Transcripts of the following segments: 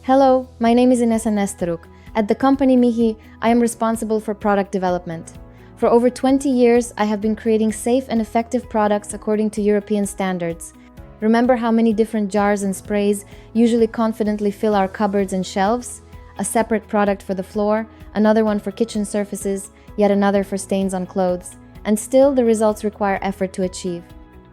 Hello, my name is Inessa Nesteruk. At the company MIHI, I am responsible for product development. For over 20 years, I have been creating safe and effective products according to European standards. Remember how many different jars and sprays usually confidently fill our cupboards and shelves? A separate product for the floor, another one for kitchen surfaces, yet another for stains on clothes. And still, the results require effort to achieve.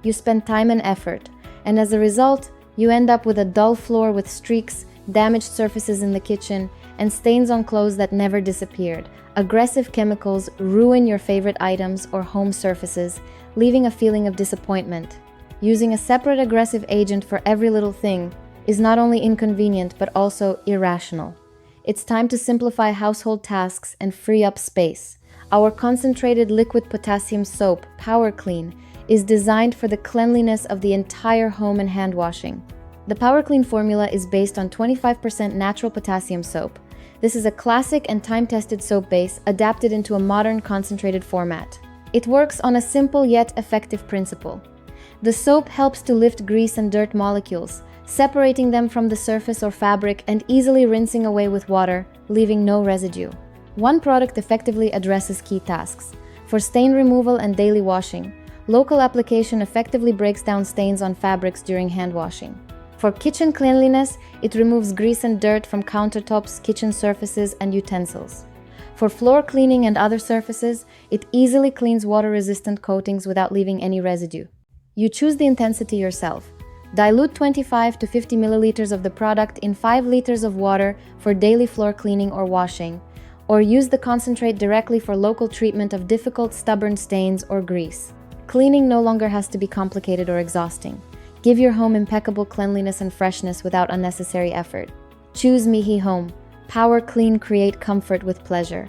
You spend time and effort, and as a result, you end up with a dull floor with streaks, damaged surfaces in the kitchen, and stains on clothes that never disappeared. Aggressive chemicals ruin your favorite items or home surfaces, leaving a feeling of disappointment. Using a separate aggressive agent for every little thing is not only inconvenient but also irrational. It's time to simplify household tasks and free up space. Our concentrated liquid potassium soap, Power Clean, is designed for the cleanliness of the entire home and hand washing. The Power Clean formula is based on 25% natural potassium soap. This is a classic and time-tested soap base adapted into a modern concentrated format. It works on a simple yet effective principle. The soap helps to lift grease and dirt molecules, separating them from the surface or fabric and easily rinsing away with water, leaving no residue. One product effectively addresses key tasks. For stain removal and daily washing, local application effectively breaks down stains on fabrics during hand washing. For kitchen cleanliness, it removes grease and dirt from countertops, kitchen surfaces, and utensils. For floor cleaning and other surfaces, it easily cleans water-resistant coatings without leaving any residue. You choose the intensity yourself. Dilute 25 to 50 milliliters of the product in 5 liters of water for daily floor cleaning or washing, or use the concentrate directly for local treatment of difficult, stubborn stains or grease. Cleaning no longer has to be complicated or exhausting. Give your home impeccable cleanliness and freshness without unnecessary effort. Choose MIHI Home. Power Clean, create comfort with pleasure.